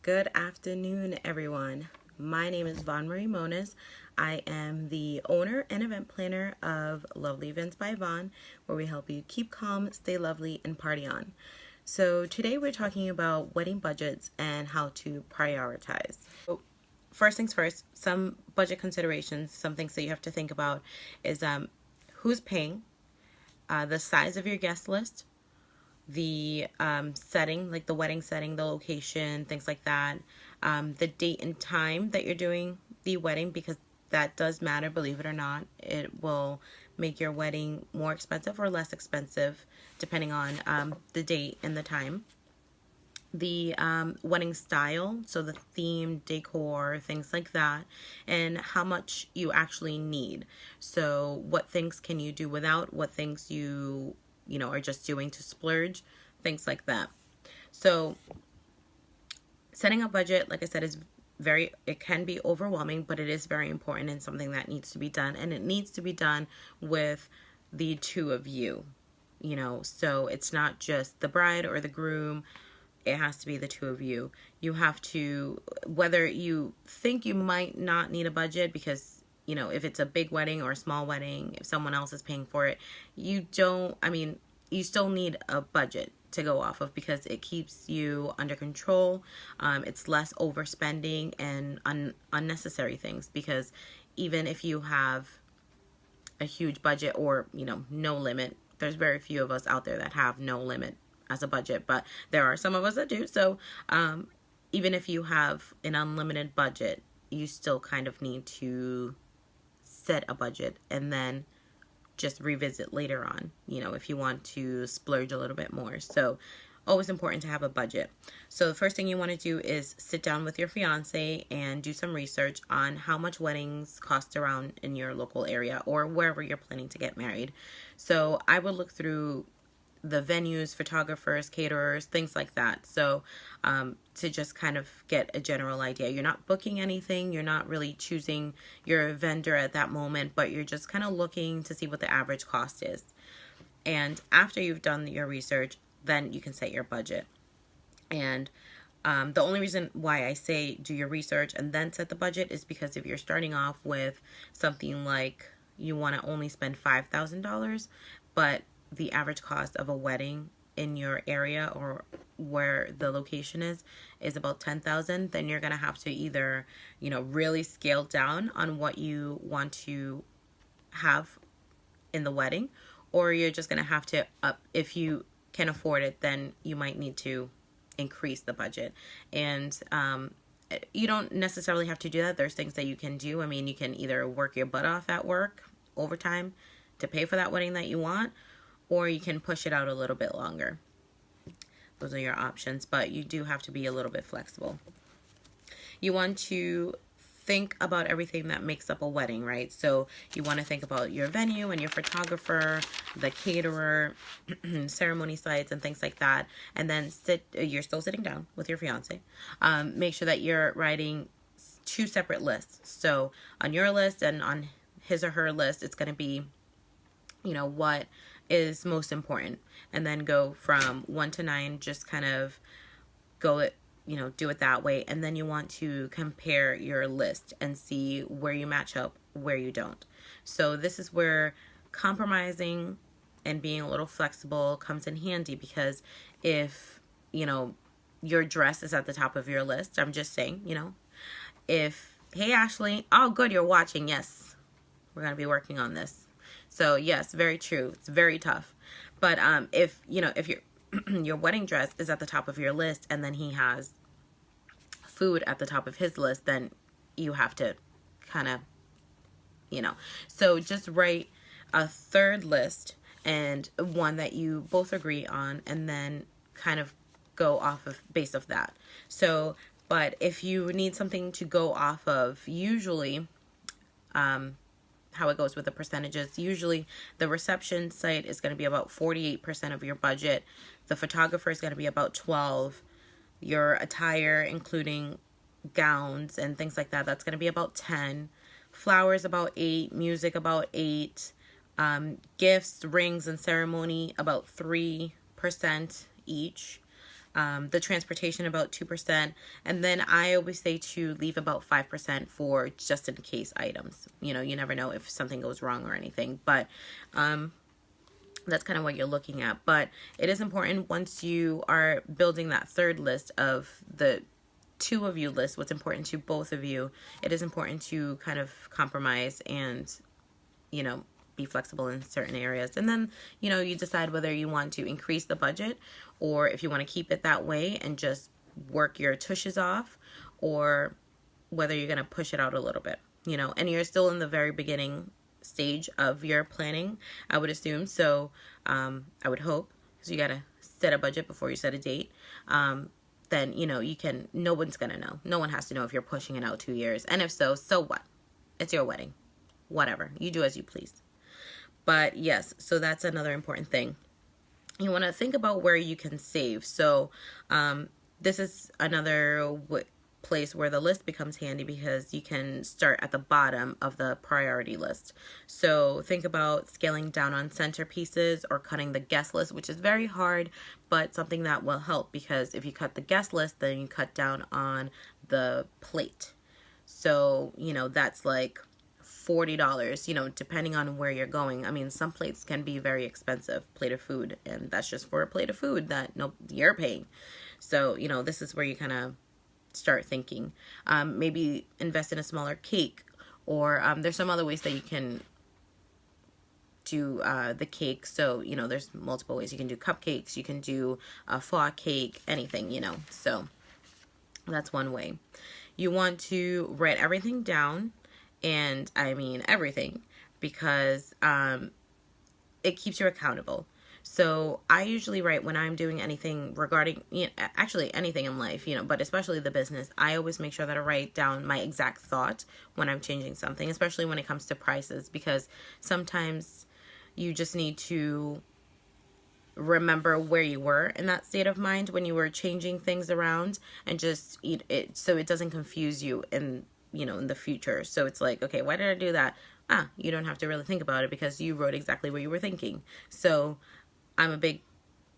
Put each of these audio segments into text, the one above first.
Good afternoon, everyone. My name is Vaughn Marie Moniz. I am the owner and event planner of Lovely Events by Vaughn, where we help you keep calm, stay lovely, and party on. So today we're talking about wedding budgets and how to prioritize. So first things first, some budget considerations, some things that you have to think about is who's paying, the size of your guest list, the setting, like the wedding setting, the location, things like that, the date and time that you're doing the wedding, because that does matter, believe it or not. It will make your wedding more expensive or less expensive depending on the date and the time. The wedding style, so the theme, decor, things like that, and how much you actually need. So what things can you do without, what things you are just doing to splurge, things like that. So setting a budget, like I said, it can be overwhelming, but it is very important and something that needs to be done. And it needs to be done with the two of you, so it's not just the bride or the groom. It has to be the two of you. You have to, whether you think you might not need a budget because, if it's a big wedding or a small wedding, if someone else is paying for it, you still need a budget to go off of because it keeps you under control. It's less overspending and unnecessary things, because even if you have a huge budget or, no limit, there's very few of us out there that have no limit as a budget, but there are some of us that do. So even if you have an unlimited budget, you still kind of need to set a budget and then just revisit later on, if you want to splurge a little bit more. So always important to have a budget. So the first thing you want to do is sit down with your fiance and do some research on how much weddings cost around in your local area or wherever you're planning to get married. So I would look through the venues, photographers, caterers, things like that. So to just kind of get a general idea. You're not booking anything. You're not really choosing your vendor at that moment, but you're just kind of looking to see what the average cost is. And after you've done your research, then you can set your budget. And the only reason why I say do your research and then set the budget is because if you're starting off with something like you want to only spend $5,000, but the average cost of a wedding in your area or where the location is about $10,000, then you're going to have to either, really scale down on what you want to have in the wedding, or you're just going to have to if you can afford it, then you might need to increase the budget. And you don't necessarily have to do that. There's things that you can do. You can either work your butt off at work overtime to pay for that wedding that you want, or you can push it out a little bit longer. Those are your options, but you do have to be a little bit flexible. You want to think about everything that makes up a wedding, right? So you want to think about your venue and your photographer, the caterer, ceremony sites, and things like that. And then you're still sitting down with your fiance. Make sure that you're writing two separate lists. So on your list and on his or her list, it's going to be, what is most important, and then go from 1 to 9, just kind of go it, do it that way. And then you want to compare your list and see where you match up, where you don't. So this is where compromising and being a little flexible comes in handy, because if, your dress is at the top of your list, I'm just saying, if, hey Ashley, oh good, you're watching, yes, we're going to be working on this. So yes, very true. It's very tough. But if your wedding dress is at the top of your list and then he has food at the top of his list, then you have to kind of, So just write a third list and one that you both agree on, and then kind of go off of base of that. So, but if you need something to go off of, usually, how it goes with the percentages. Usually the reception site is going to be about 48% of your budget. The photographer is going to be about 12. Your attire, including gowns and things like that, that's going to be about 10. Flowers about 8. Music about 8. Gifts, rings, and ceremony about 3% each. the transportation about 2%, and then I always say to leave about 5% for just in case items. You know, you never know if something goes wrong or anything, but that's kind of what you're looking at. But it is important, once you are building that third list of the two of you list, what's important to both of you, it is important to kind of compromise and, you know, be flexible in certain areas. And then, you know, you decide whether you want to increase the budget or if you want to keep it that way and just work your tushes off, or whether you're going to push it out a little bit, you know, and you're still in the very beginning stage of your planning, I would assume. So I would hope, because you got to set a budget before you set a date. Then, you know, no one's going to know. No one has to know if you're pushing it out 2 years. And if so, so what? It's your wedding. Whatever. You do as you please. But yes, so that's another important thing. You want to think about where you can save. So this is another place where the list becomes handy, because you can start at the bottom of the priority list. So think about scaling down on centerpieces or cutting the guest list, which is very hard, but something that will help, because if you cut the guest list, then you cut down on the plate. So, you know, that's like $40, you know, depending on where you're going. I mean, some plates can be very expensive, plate of food, and that's just for a plate of food that you're paying. So, you know, this is where you kind of start thinking. Maybe invest in a smaller cake, or there's some other ways that you can do the cake. So, you know, there's multiple ways. You can do cupcakes, you can do a faux cake, anything, you know. So that's one way. You want to write everything down, and I mean everything, because it keeps you accountable. So I usually write when I'm doing anything regarding, you know, actually anything in life, you know, but especially the business, I always make sure that I write down my exact thought when I'm changing something, especially when it comes to prices, because sometimes you just need to remember where you were in that state of mind when you were changing things around, and just eat it so it doesn't confuse you in, you know, in the future. So it's like, okay, why did I do that? You don't have to really think about it, because you wrote exactly what you were thinking. So I'm a big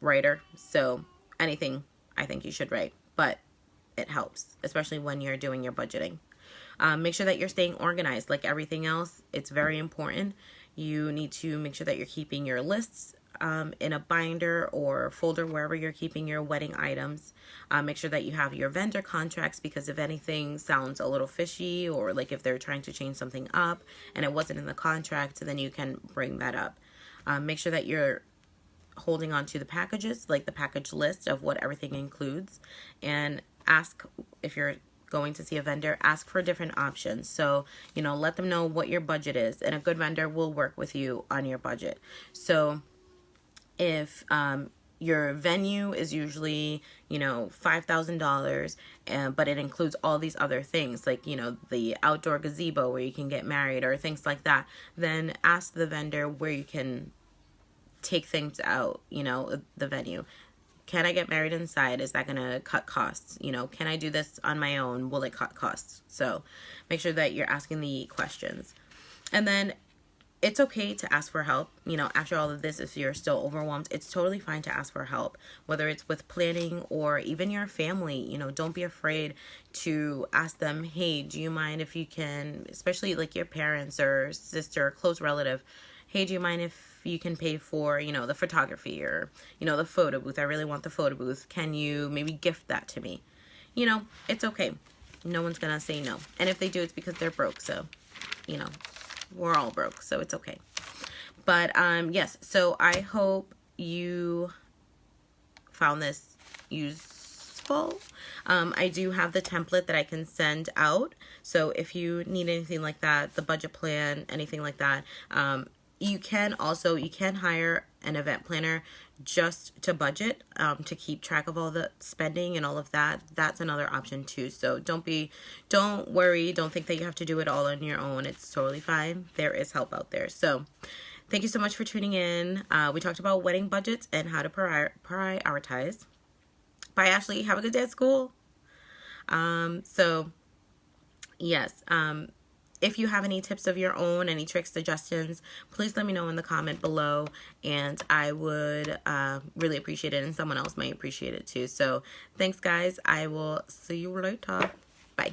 writer, so anything I think you should write, but it helps, especially when you're doing your budgeting. Make sure that you're staying organized. Like everything else, it's very important. You need to make sure that you're keeping your lists in a binder or folder, wherever you're keeping your wedding items. Make sure that you have your vendor contracts, because if anything sounds a little fishy, or like if they're trying to change something up and it wasn't in the contract, then you can bring that up. Make sure that you're holding on to the packages, like the package list of what everything includes, and ask, if you're going to see a vendor, ask for different options. So, you know, let them know what your budget is, and a good vendor will work with you on your budget. So if your venue is usually, you know, $5,000, but it includes all these other things, like, you know, the outdoor gazebo where you can get married or things like that, then ask the vendor where you can take things out, you know, the venue. Can I get married inside? Is that going to cut costs? You know, can I do this on my own? Will it cut costs? So make sure that you're asking the questions. And then it's okay to ask for help. You know, after all of this, if you're still overwhelmed, it's totally fine to ask for help, whether it's with planning or even your family. You know, don't be afraid to ask them, hey, do you mind if you can, especially like your parents or sister or close relative, hey, do you mind if you can pay for, you know, the photography, or, you know, the photo booth? I really want the photo booth. Can you maybe gift that to me? You know, it's okay. No one's going to say no. And if they do, it's because they're broke. So, you know, we're all broke, so it's okay. But yes, so I hope you found this useful. I do have the template that I can send out. So if you need anything like that, the budget plan, anything like that, you can hire an event planner just to budget, to keep track of all the spending and all of that. That's another option too. So don't worry. Don't think that you have to do it all on your own. It's totally fine. There is help out there. So thank you so much for tuning in. We talked about wedding budgets and how to prioritize. Bye, Ashley. Have a good day at school. So yes, if you have any tips of your own, any trick suggestions, please let me know in the comment below, and I would really appreciate it, and someone else might appreciate it too. So thanks guys. I will see you later. Bye.